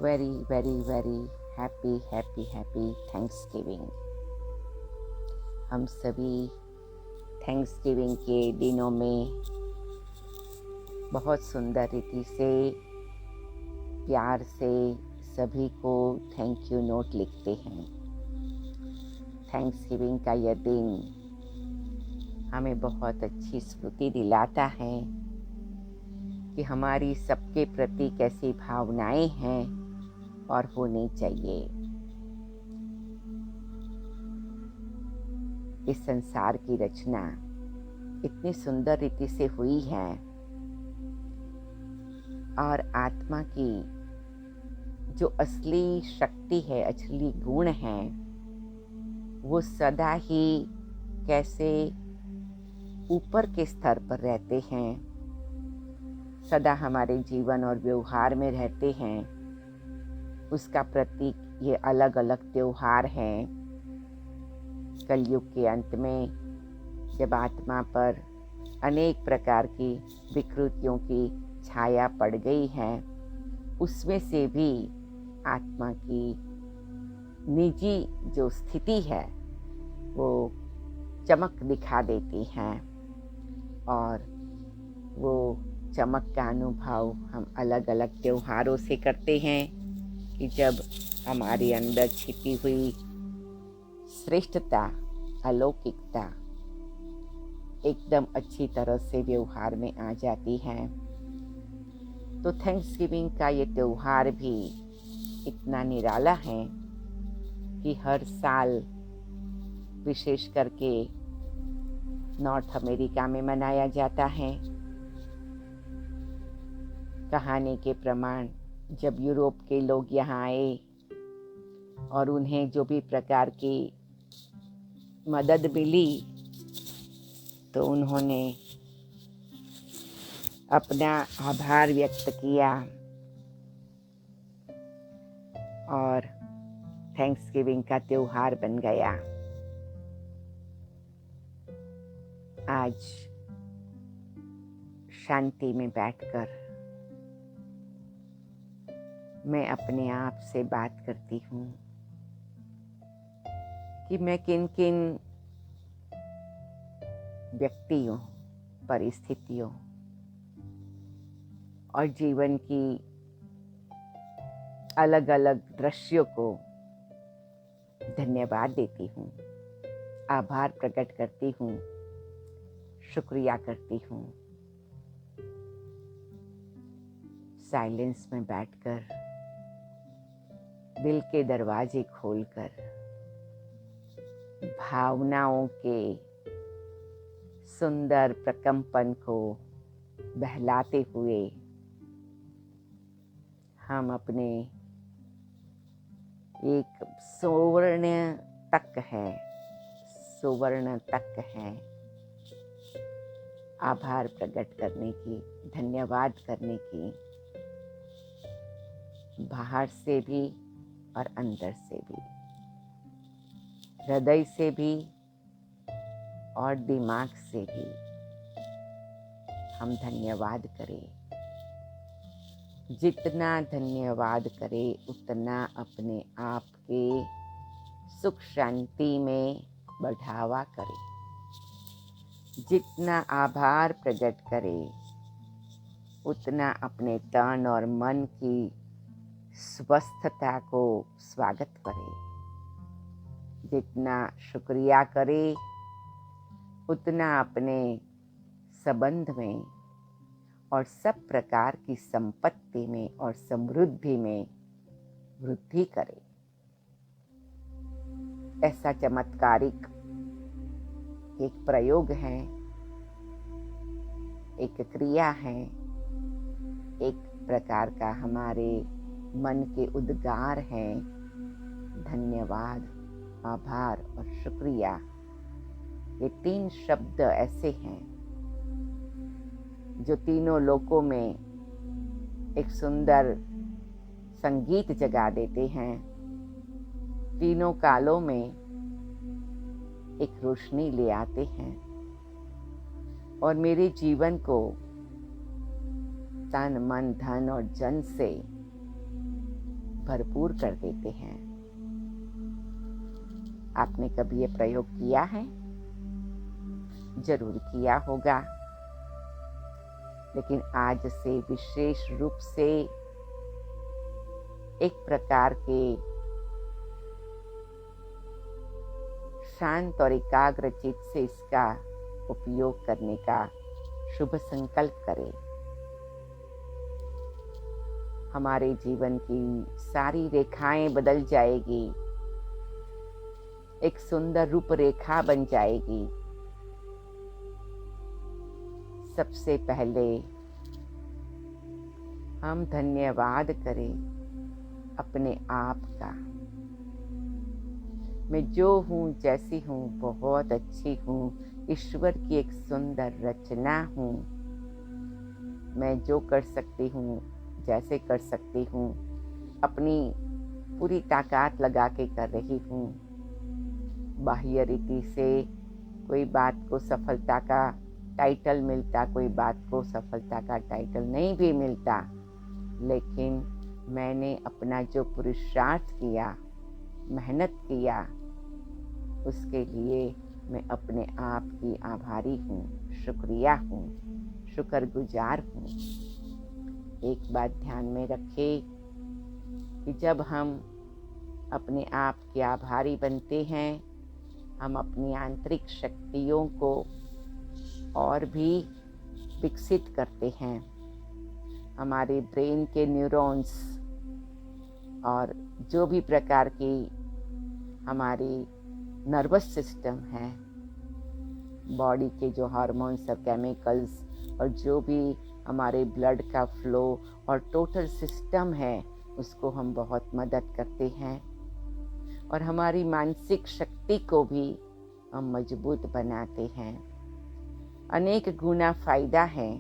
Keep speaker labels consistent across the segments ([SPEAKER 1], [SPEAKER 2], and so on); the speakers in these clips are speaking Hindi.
[SPEAKER 1] Very very very happy happy happy Thanksgiving. हम सभी थैंक्सगिविंग के दिनों में बहुत सुंदर रीति से प्यार से सभी को थैंक यू नोट लिखते हैं। थैंक्सगिविंग का यह दिन हमें बहुत अच्छी स्मृति दिलाता है कि हमारी सबके प्रति कैसी भावनाएं हैं और होनी चाहिए। इस संसार की रचना इतनी सुंदर रीति से हुई है और आत्मा की जो असली शक्ति है, असली गुण है, वो सदा ही कैसे ऊपर के स्तर पर रहते हैं, सदा हमारे जीवन और व्यवहार में रहते हैं। उसका प्रतीक ये अलग अलग त्योहार हैं। कलयुग के अंत में जब आत्मा पर अनेक प्रकार की विकृतियों की छाया पड़ गई है, उसमें से भी आत्मा की निजी जो स्थिति है वो चमक दिखा देती हैं और वो चमक का अनुभव हम अलग अलग त्योहारों से करते हैं कि जब हमारे अंदर छिपी हुई श्रेष्ठता, अलौकिकता एकदम अच्छी तरह से व्यवहार में आ जाती है। तो थैंक्सगिविंग का ये त्योहार भी इतना निराला है कि हर साल विशेष करके नॉर्थ अमेरिका में मनाया जाता है। कहानी के प्रमाण जब यूरोप के लोग यहाँ आए और उन्हें जो भी प्रकार की मदद मिली तो उन्होंने अपना आभार व्यक्त किया और थैंक्सगिविंग का त्योहार बन गया। आज शांति में बैठकर मैं अपने आप से बात करती हूँ कि मैं किन किन व्यक्तियों, परिस्थितियों और जीवन की अलग अलग दृश्यों को धन्यवाद देती हूँ, आभार प्रकट करती हूँ, शुक्रिया करती हूँ। साइलेंस में बैठकर दिल के दरवाजे खोलकर भावनाओं के सुंदर प्रकंपन को बहलाते हुए हम अपने एक सुवर्ण तक है आभार प्रकट करने की, धन्यवाद करने की, बाहर से भी और अंदर से भी, हृदय से भी और दिमाग से भी हम धन्यवाद करें। जितना धन्यवाद करें उतना अपने आप के सुख शांति में बढ़ावा करें। जितना आभार प्रकट करें उतना अपने तन और मन की स्वस्थता को स्वागत करें। जितना शुक्रिया करें उतना अपने संबंध में और सब प्रकार की संपत्ति में और समृद्धि में वृद्धि करें। ऐसा चमत्कारिक एक प्रयोग है, एक क्रिया है, एक प्रकार का हमारे मन के उद्गार हैं। धन्यवाद, आभार और शुक्रिया, ये 3 शब्द ऐसे हैं जो तीनों लोकों में एक सुंदर संगीत जगा देते हैं। तीनों कालों में एक रोशनी ले आते हैं और मेरे जीवन को तन मन धन और जन से भरपूर कर देते हैं। आपने कभी ये प्रयोग किया है? जरूर किया होगा, लेकिन आज से विशेष रूप से एक प्रकार के शांत और एकाग्र चित्त से इसका उपयोग करने का शुभ संकल्प करें। हमारे जीवन की सारी रेखाएं बदल जाएगी, एक सुंदर रूपरेखा बन जाएगी। सबसे पहले हम धन्यवाद करें अपने आप का। मैं जो हूँ, जैसी हूँ, बहुत अच्छी हूँ। ईश्वर की एक सुंदर रचना हूँ। मैं जो कर सकती हूँ, जैसे कर सकती हूँ, अपनी पूरी ताकत लगा के कर रही हूँ। बाह्य रीति से कोई बात को सफलता का टाइटल मिलता, कोई बात को सफलता का टाइटल नहीं भी मिलता, लेकिन मैंने अपना जो पुरुषार्थ किया, मेहनत किया, उसके लिए मैं अपने आप की आभारी हूँ, शुक्रिया हूँ, शुक्रगुजार हूँ। एक बात ध्यान में रखें कि जब हम अपने आप के आभारी बनते हैं, हम अपनी आंतरिक शक्तियों को और भी विकसित करते हैं। हमारे ब्रेन के न्यूरॉन्स और जो भी प्रकार की हमारी नर्वस सिस्टम है, बॉडी के जो हार्मोन्स और केमिकल्स और जो भी हमारे ब्लड का फ्लो और टोटल सिस्टम है, उसको हम बहुत मदद करते हैं। और हमारी मानसिक शक्ति को भी हम मजबूत बनाते हैं। अनेक गुना फायदा है।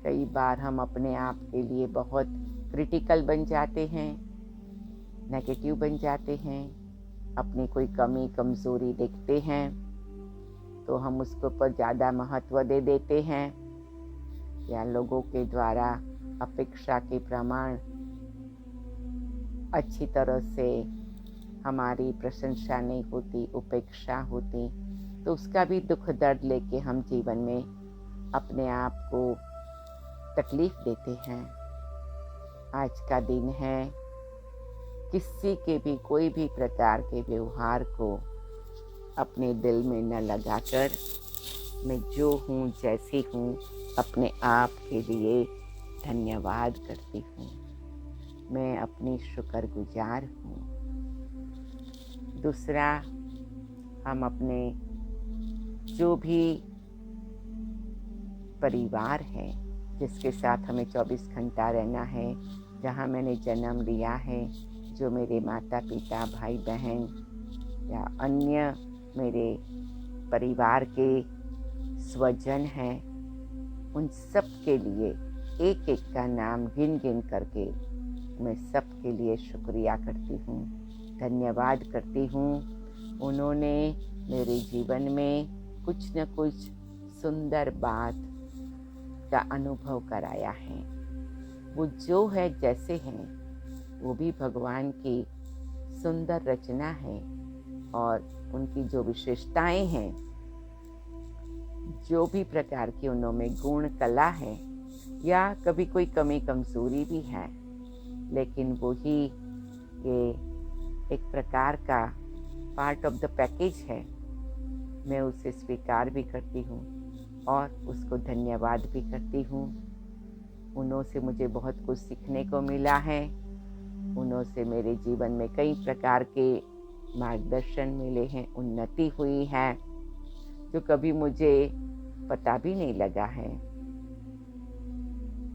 [SPEAKER 1] कई बार हम अपने आप के लिए बहुत क्रिटिकल बन जाते हैं, नेगेटिव बन जाते हैं, अपनी कोई कमी कमजोरी देखते हैं तो हम उसको पर ज़्यादा महत्व दे देते हैं, या लोगों के द्वारा अपेक्षा के प्रमाण अच्छी तरह से हमारी प्रशंसा नहीं होती, उपेक्षा होती, तो उसका भी दुख दर्द लेके हम जीवन में अपने आप को तकलीफ देते हैं। आज का दिन है, किसी के भी कोई भी प्रकार के व्यवहार को अपने दिल में न लगाकर, मैं जो हूँ, जैसी हूँ, अपने आप के लिए धन्यवाद करती हूँ। मैं अपनी शुक्रगुजार हूँ। दूसरा, हम अपने जो भी परिवार है, जिसके साथ हमें 24 घंटा रहना है, जहाँ मैंने जन्म लिया है, जो मेरे माता पिता, भाई बहन या अन्य मेरे परिवार के स्वजन हैं, उन सब के लिए एक एक का नाम गिन गिन करके मैं सब के लिए शुक्रिया करती हूँ, धन्यवाद करती हूँ। उन्होंने मेरे जीवन में कुछ न कुछ सुंदर बात का अनुभव कराया है। वो जो है, जैसे हैं, वो भी भगवान की सुंदर रचना है, और उनकी जो विशेषताएं हैं, जो भी प्रकार की उनमें गुण कला है, या कभी कोई कमी कमजोरी भी है, लेकिन वो ही ये एक प्रकार का पार्ट ऑफ द पैकेज है। मैं उसे स्वीकार भी करती हूँ और उसको धन्यवाद भी करती हूँ। उन्हों से मुझे बहुत कुछ सीखने को मिला है। उन्हों से मेरे जीवन में कई प्रकार के मार्गदर्शन मिले हैं, उन्नति हुई है, जो कभी मुझे पता भी नहीं लगा है।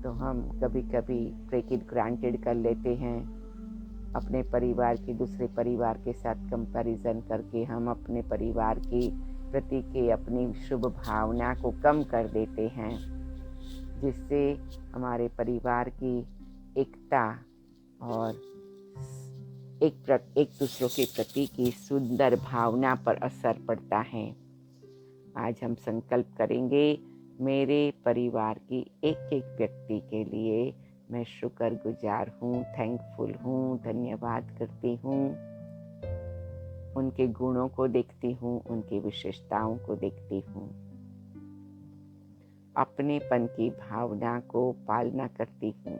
[SPEAKER 1] तो हम कभी कभी टेक इट ग्रांटेड कर लेते हैं। अपने परिवार की दूसरे परिवार के साथ कंपैरिजन करके हम अपने परिवार की प्रति के अपनी शुभ भावना को कम कर देते हैं, जिससे हमारे परिवार की एकता और एक दूसरों के प्रति की सुंदर भावना पर असर पड़ता है। आज हम संकल्प करेंगे, मेरे परिवार की एक एक व्यक्ति के लिए मैं शुक्रगुजार हूँ, थैंकफुल हूँ, धन्यवाद करती हूँ। उनके गुणों को देखती हूँ, उनकी विशेषताओं को देखती हूँ। अपनेपन की भावना को पालना करती हूँ।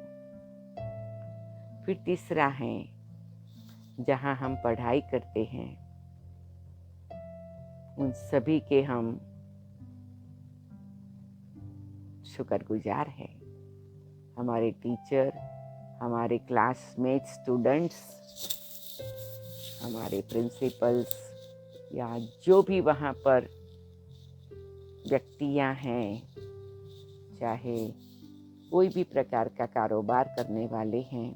[SPEAKER 1] फिर तीसरा है, जहाँ हम पढ़ाई करते हैं उन सभी के हम शुक्रगुजार हैं। हमारे टीचर, हमारे क्लासमेट स्टूडेंट्स, हमारे प्रिंसिपल्स या जो भी वहाँ पर व्यक्तियाँ हैं, चाहे कोई भी प्रकार का कारोबार करने वाले हैं,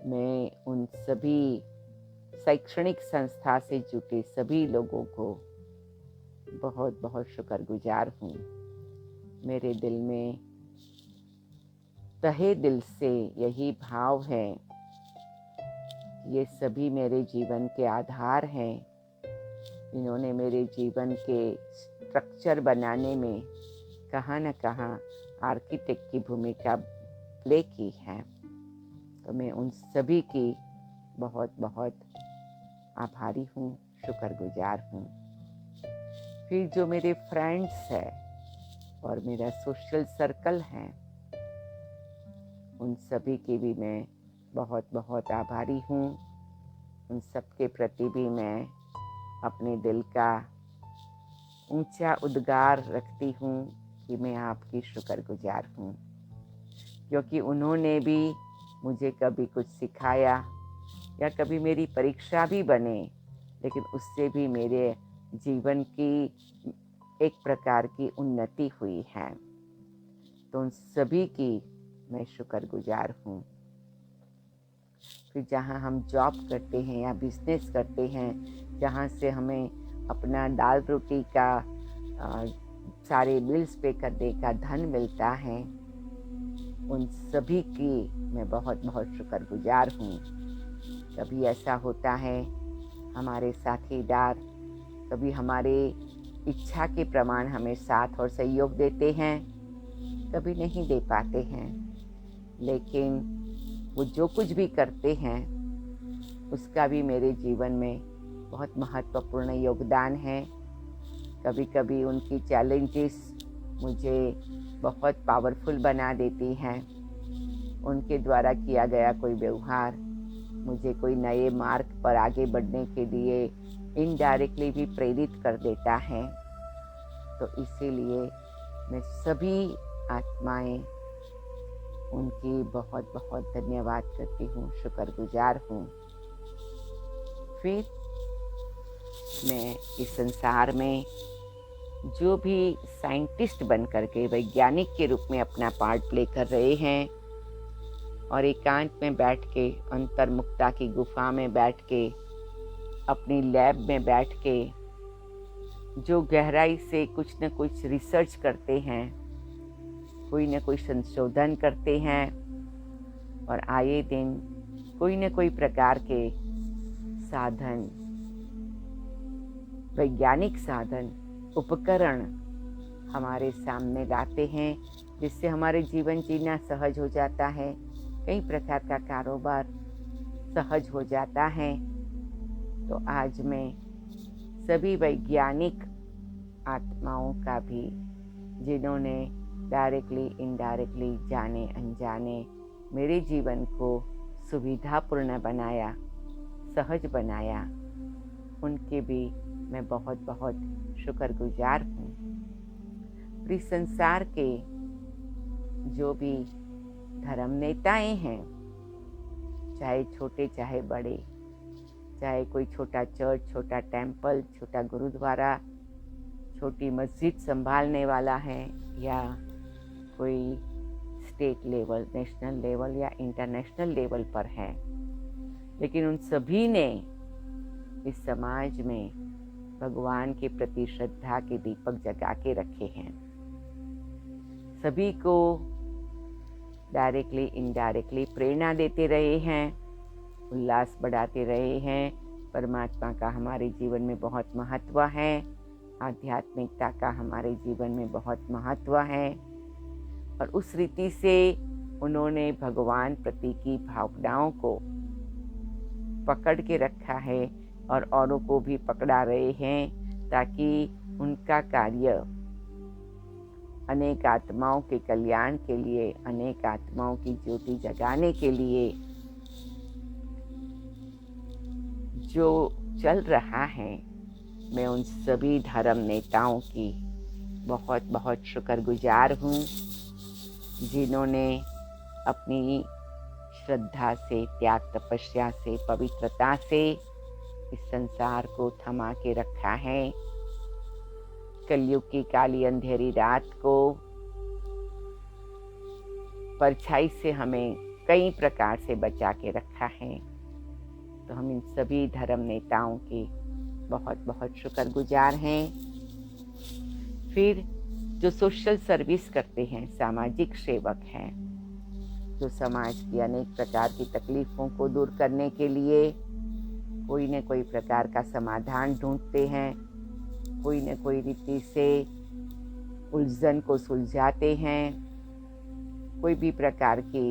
[SPEAKER 1] मैं उन सभी शैक्षणिक संस्था से जुटे सभी लोगों को बहुत बहुत शुक्रगुजार हूँ। मेरे दिल में तहे दिल से यही भाव है, ये सभी मेरे जीवन के आधार हैं। इन्होंने मेरे जीवन के स्ट्रक्चर बनाने में कहाँ न कहाँ आर्किटेक्ट की भूमिका प्ले की है। तो मैं उन सभी की बहुत बहुत आभारी हूँ, शुक्रगुजार हूँ। फिर जो मेरे फ्रेंड्स हैं और मेरा सोशल सर्कल है, उन सभी की भी मैं बहुत बहुत आभारी हूँ। उन सब के प्रति भी मैं अपने दिल का ऊंचा उद्गार रखती हूँ कि मैं आपकी शुक्रगुजार हूँ, क्योंकि उन्होंने भी मुझे कभी कुछ सिखाया या कभी मेरी परीक्षा भी बने, लेकिन उससे भी मेरे जीवन की एक प्रकार की उन्नति हुई है। तो उन सभी की मैं शुक्रगुजार हूँ। फिर जहाँ हम जॉब करते हैं या बिजनेस करते हैं, जहाँ से हमें अपना दाल रोटी का सारे बिल्स पे करने का धन मिलता है, उन सभी की मैं बहुत बहुत शुक्रगुजार हूँ। कभी ऐसा होता है, हमारे साथीदार कभी हमारे इच्छा के प्रमाण हमें साथ और सहयोग देते हैं, कभी नहीं दे पाते हैं, लेकिन वो जो कुछ भी करते हैं उसका भी मेरे जीवन में बहुत महत्वपूर्ण योगदान है। कभी कभी उनकी चैलेंजेस मुझे बहुत पावरफुल बना देती हैं। उनके द्वारा किया गया कोई व्यवहार मुझे कोई नए मार्ग पर आगे बढ़ने के लिए इनडायरेक्टली भी प्रेरित कर देता है। तो इसीलिए मैं सभी आत्माएं उनकी बहुत बहुत धन्यवाद करती हूँ, शुक्रगुजार हूँ। फिर मैं इस संसार में जो भी साइंटिस्ट बन करके वैज्ञानिक के रूप में अपना पार्ट प्ले कर रहे हैं और एकांत में बैठ के, अंतर्मुक्ता की गुफा में बैठ के, अपनी लैब में बैठ के जो गहराई से कुछ न कुछ रिसर्च करते हैं, कोई न कोई संशोधन करते हैं और आए दिन कोई न कोई प्रकार के साधन, वैज्ञानिक साधन, उपकरण हमारे सामने लाते हैं, जिससे हमारे जीवन जीना सहज हो जाता है, कई प्रकार का कारोबार सहज हो जाता है। तो आज मैं सभी वैज्ञानिक आत्माओं का भी, जिन्होंने डायरेक्टली इनडायरेक्टली जाने अनजाने मेरे जीवन को सुविधापूर्ण बनाया, सहज बनाया, उनके भी मैं बहुत बहुत शुक्रगुजार हूँ। पूरे संसार के जो भी धर्म नेताएं हैं, चाहे छोटे चाहे बड़े, चाहे कोई छोटा चर्च, छोटा टेम्पल, छोटा गुरुद्वारा, छोटी मस्जिद संभालने वाला है, या कोई स्टेट लेवल, नेशनल लेवल या इंटरनेशनल लेवल पर है, लेकिन उन सभी ने इस समाज में भगवान के प्रति श्रद्धा के दीपक जगा के रखे हैं। सभी को डायरेक्टली इनडायरेक्टली प्रेरणा देते रहे हैं, उल्लास बढ़ाते रहे हैं। परमात्मा का हमारे जीवन में बहुत महत्व है, आध्यात्मिकता का हमारे जीवन में बहुत महत्व है, और उस रीति से उन्होंने भगवान प्रति की भावनाओं को पकड़ के रखा है और औरों को भी पकड़ा रहे हैं, ताकि उनका कार्य अनेक आत्माओं के कल्याण के लिए, अनेक आत्माओं की ज्योति जगाने के लिए जो चल रहा है। मैं उन सभी धर्म नेताओं की बहुत बहुत शुक्रगुजार हूँ, जिन्होंने अपनी श्रद्धा से, त्याग तपस्या से, पवित्रता से इस संसार को थमा के रखा है। कलयुग की काली अंधेरी रात को परछाई से हमें कई प्रकार से बचा के रखा है। तो हम इन सभी धर्म नेताओं के बहुत बहुत शुक्रगुजार हैं। फिर जो सोशल सर्विस करते हैं, सामाजिक सेवक हैं, जो समाज की अनेक प्रकार की तकलीफ़ों को दूर करने के लिए कोई न कोई प्रकार का समाधान ढूंढते हैं, कोई न कोई रीति से उलझन को सुलझाते हैं, कोई भी प्रकार की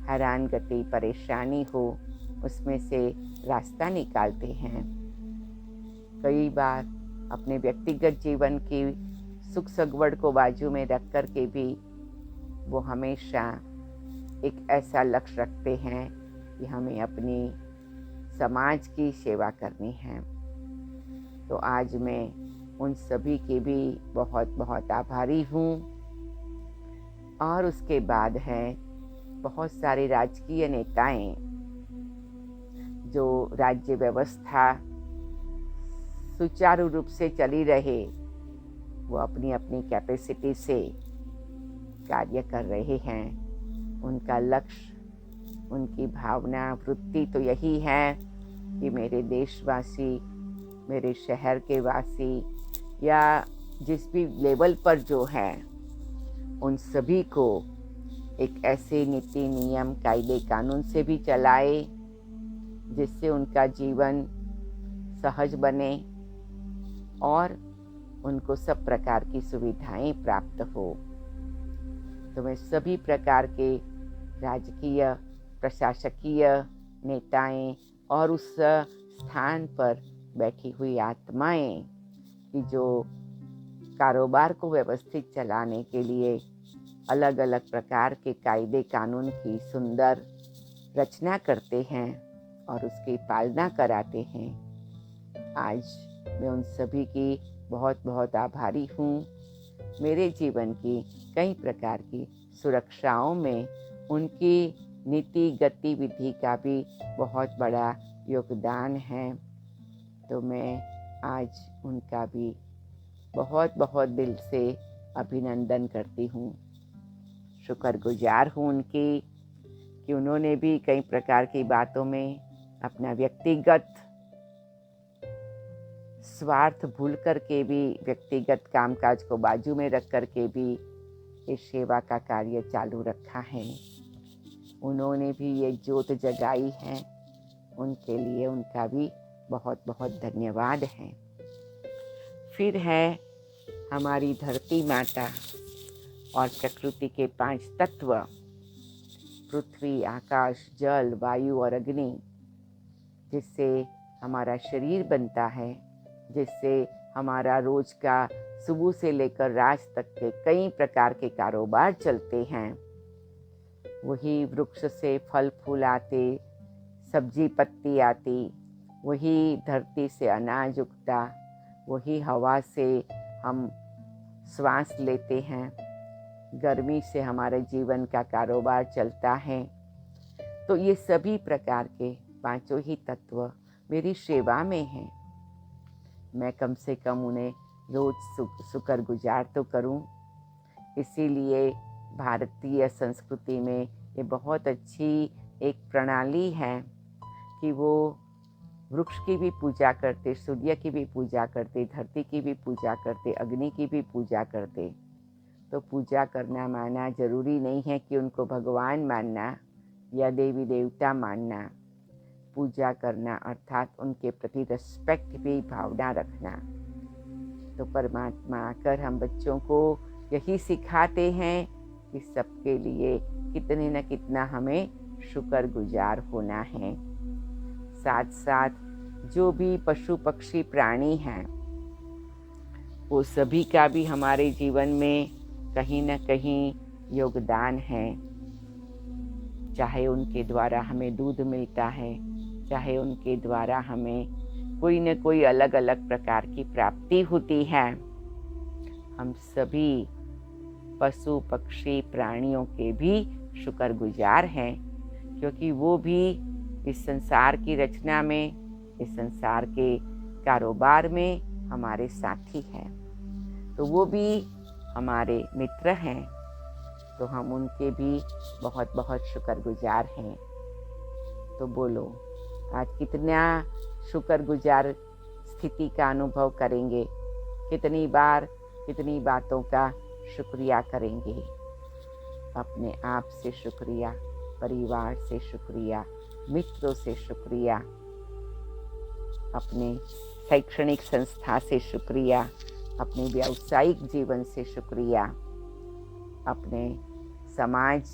[SPEAKER 1] हैरानगति, परेशानी हो उसमें से रास्ता निकालते हैं। कई बार अपने व्यक्तिगत जीवन की सुख सगवड़ को बाजू में रख कर के भी वो हमेशा एक ऐसा लक्ष्य रखते हैं कि हमें अपनी समाज की सेवा करनी है। तो आज मैं उन सभी के भी बहुत बहुत आभारी हूँ। और उसके बाद है बहुत सारे राजकीय नेताएं जो राज्य व्यवस्था सुचारू रूप से चली रहे, वो अपनी अपनी कैपेसिटी से कार्य कर रहे हैं। उनका लक्ष्य, उनकी भावना, वृत्ति तो यही है कि मेरे देशवासी, मेरे शहर के वासी या जिस भी लेवल पर जो है, उन सभी को एक ऐसे नीति, नियम, कायदे, कानून से भी चलाए जिससे उनका जीवन सहज बने और उनको सब प्रकार की सुविधाएं प्राप्त हो। तो मैं सभी प्रकार के राजकीय, प्रशासकीय नेताएं और उस स्थान पर बैठी हुई आत्माएं कि जो कारोबार को व्यवस्थित चलाने के लिए अलग अलग प्रकार के कायदे कानून की सुंदर रचना करते हैं और उसकी पालना कराते हैं, आज मैं उन सभी की बहुत बहुत आभारी हूँ। मेरे जीवन की कई प्रकार की सुरक्षाओं में उनकी नीति गतिविधि का भी बहुत बड़ा योगदान है। तो मैं आज उनका भी बहुत बहुत दिल से अभिनंदन करती हूँ, शुक्रगुजार हूँ उनकी कि उन्होंने भी कई प्रकार की बातों में अपना व्यक्तिगत स्वार्थ भूल करके भी, व्यक्तिगत कामकाज को बाजू में रख करके भी इस सेवा का कार्य चालू रखा है। उन्होंने भी ये ज्योत जगाई है, उनके लिए उनका भी बहुत बहुत धन्यवाद है। फिर है हमारी धरती माता और प्रकृति के 5 तत्व, पृथ्वी, आकाश, जल, वायु और अग्नि, जिससे हमारा शरीर बनता है, जिससे हमारा रोज का सुबह से लेकर रात तक के कई प्रकार के कारोबार चलते हैं। वही वृक्ष से फल फूल आते, सब्जी पत्ती आती, वही धरती से अनाज उगता, वही हवा से हम श्वास लेते हैं, गर्मी से हमारे जीवन का कारोबार चलता है। तो ये सभी प्रकार के 5 ही तत्व मेरी सेवा में हैं। मैं कम से कम उन्हें रोज शुक्रगुजार तो करूं। इसीलिए भारतीय संस्कृति में ये बहुत अच्छी एक प्रणाली है कि वो वृक्ष की भी पूजा करते, सूर्य की भी पूजा करते, धरती की भी पूजा करते, अग्नि की भी पूजा करते। तो पूजा करना मानना जरूरी नहीं है कि उनको भगवान मानना या देवी देवता मानना। पूजा करना अर्थात उनके प्रति रिस्पेक्ट भी भावना रखना। तो परमात्मा आकर हम बच्चों को यही सिखाते हैं कि सबके लिए कितने न कितना हमें शुक्रगुजार होना है। साथ साथ जो भी पशु पक्षी प्राणी हैं, वो सभी का भी हमारे जीवन में कहीं न कहीं योगदान है। चाहे उनके द्वारा हमें दूध मिलता है, चाहे उनके द्वारा हमें कोई न कोई अलग अलग प्रकार की प्राप्ति होती है। हम सभी पशु पक्षी प्राणियों के भी शुक्रगुजार हैं, क्योंकि वो भी इस संसार की रचना में, इस संसार के कारोबार में हमारे साथी हैं। तो वो भी हमारे मित्र हैं, तो हम उनके भी बहुत बहुत शुक्रगुजार हैं। तो बोलो, आज कितना शुक्रगुजार स्थिति का अनुभव करेंगे, कितनी बार कितनी बातों का शुक्रिया करेंगे। अपने आप से शुक्रिया, परिवार से शुक्रिया, मित्रों से शुक्रिया, अपने शैक्षणिक संस्था से शुक्रिया, अपने व्यावसायिक जीवन से शुक्रिया, अपने समाज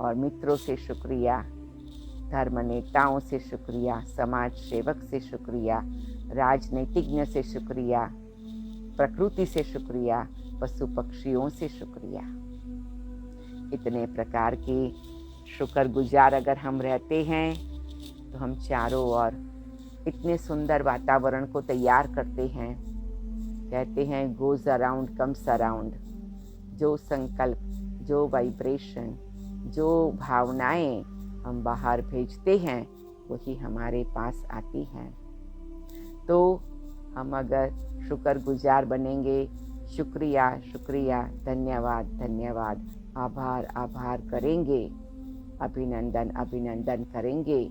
[SPEAKER 1] और मित्रों से शुक्रिया, धर्म नेताओं से शुक्रिया, समाज सेवक से शुक्रिया, राजनीतिज्ञ से शुक्रिया, प्रकृति से शुक्रिया, पशु पक्षियों से शुक्रिया। इतने प्रकार के शुक्रगुजार अगर हम रहते हैं तो हम चारों ओर इतने सुंदर वातावरण को तैयार करते हैं। कहते हैं गोज अराउंड कम्स अराउंड। जो संकल्प, जो वाइब्रेशन, जो भावनाएं हम बाहर भेजते हैं वही हमारे पास आती हैं। तो हम अगर शुक्रगुजार बनेंगे, शुक्रिया शुक्रिया, धन्यवाद धन्यवाद, आभार आभार करेंगे, अभिनंदन अभिनंदन करेंगे,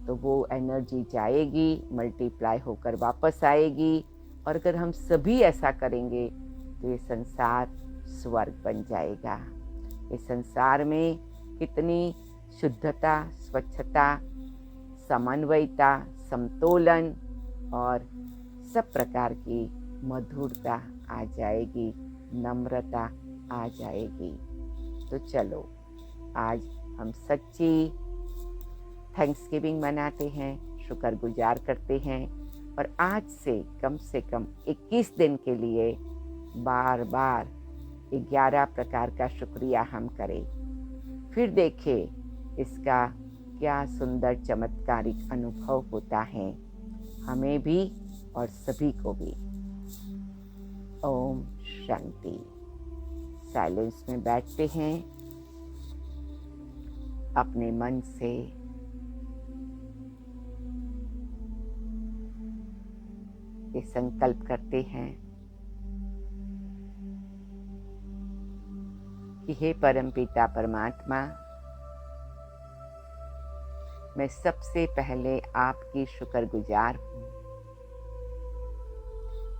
[SPEAKER 1] तो वो एनर्जी जाएगी, मल्टीप्लाई होकर वापस आएगी। और अगर हम सभी ऐसा करेंगे तो ये संसार स्वर्ग बन जाएगा। इस संसार में कितनी शुद्धता, स्वच्छता, समन्वयता, समतोलन और सब प्रकार की मधुरता आ जाएगी, नम्रता आ जाएगी। तो चलो, आज हम सच्ची थैंक्सगिविंग मनाते हैं, शुक्रगुजार करते हैं, और आज से कम 21 दिन के लिए बार बार 11 प्रकार का शुक्रिया हम करें। फिर देखें इसका क्या सुंदर चमत्कारिक अनुभव होता है हमें भी और सभी को भी। ओम शांति। साइलेंस में बैठते हैं, अपने मन से ये संकल्प करते हैं कि हे परमपिता परमात्मा, मैं सबसे पहले आपकी शुक्रगुजार हूँ।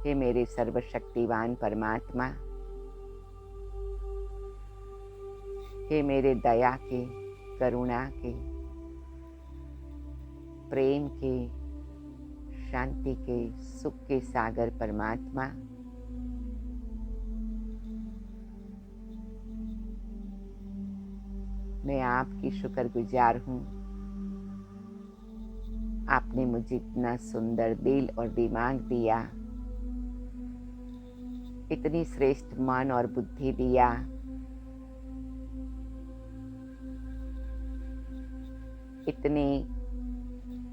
[SPEAKER 1] हे मेरे सर्वशक्तिवान परमात्मा, हे मेरे दया के, करुणा के, प्रेम के, शांति के, सुख के सागर परमात्मा, मैं आपकी शुक्रगुजार हूँ। आपने मुझे इतना सुंदर दिल और दिमाग दिया, इतनी श्रेष्ठ मन और बुद्धि दिया, इतनी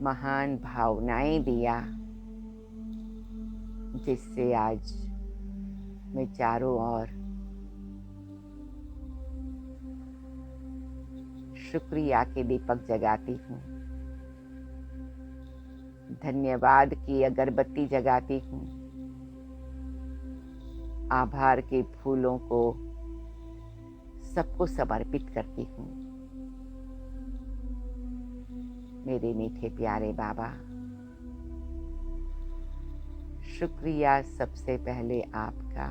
[SPEAKER 1] महान भावनाएं दिया, जिससे आज मैं चारों ओर शुक्रिया के दीपक जगाती हूँ, धन्यवाद की अगरबत्ती जगाती हूँ, आभार के फूलों को सबको समर्पित करती हूँ। मेरे मीठे प्यारे बाबा, शुक्रिया सबसे पहले आपका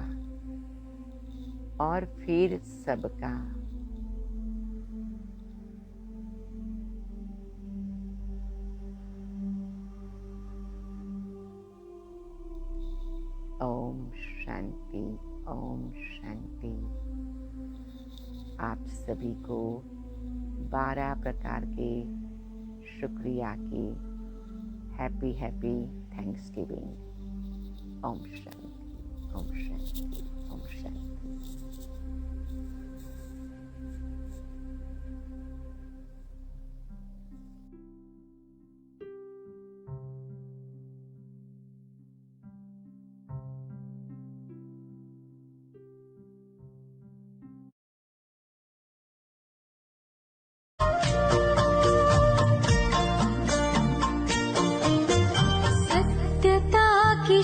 [SPEAKER 1] और फिर सबका। ओम शांति, ओम शांति। आप सभी को 12 प्रकार के शुक्रिया की हैप्पी थैंक्सगिविंग। ओम शांति, ओम शांति, ओम शांति।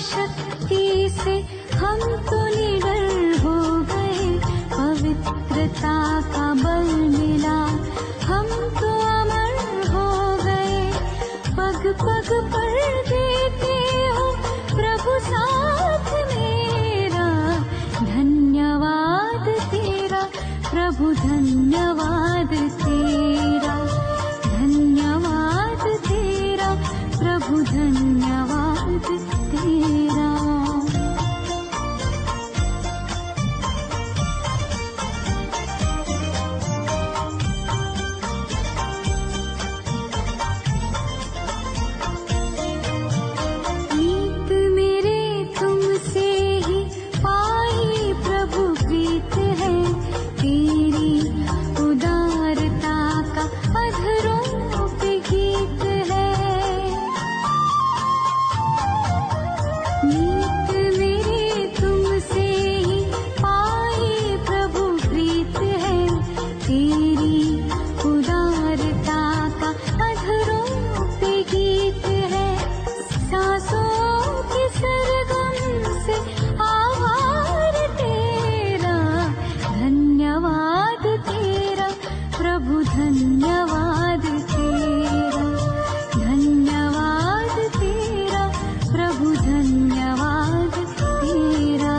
[SPEAKER 2] शक्ति से हम तो निडर हो गए, पवित्रता का बल मिला, हम तो अमर हो गए। पग पग पर देते हो प्रभु साथ मेरा, धन्यवाद तेरा प्रभु, धन्यवाद तेरा, धन्यवाद तेरा प्रभु, धन्यवाद तेरा। मीत मेरे तुमसे ही पाई प्रभु, प्रीत है तेरी उदारता का अधरों पे गीत है। मीत मेरे तुमसे ही पाई प्रभु, प्रीत है तेरी उदारता का अधरों पे गीत है। सांसों के सरगम से आभार तेरा, धन्यवाद तेरा प्रभु, धन्यवाद तेरा, धन्यवाद तेरा प्रभु, धन्यवाद तेरा,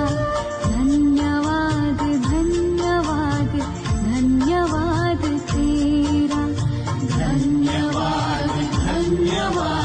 [SPEAKER 2] धन्यवाद धन्यवाद धन्यवाद तेरा, धन्यवाद धन्यवाद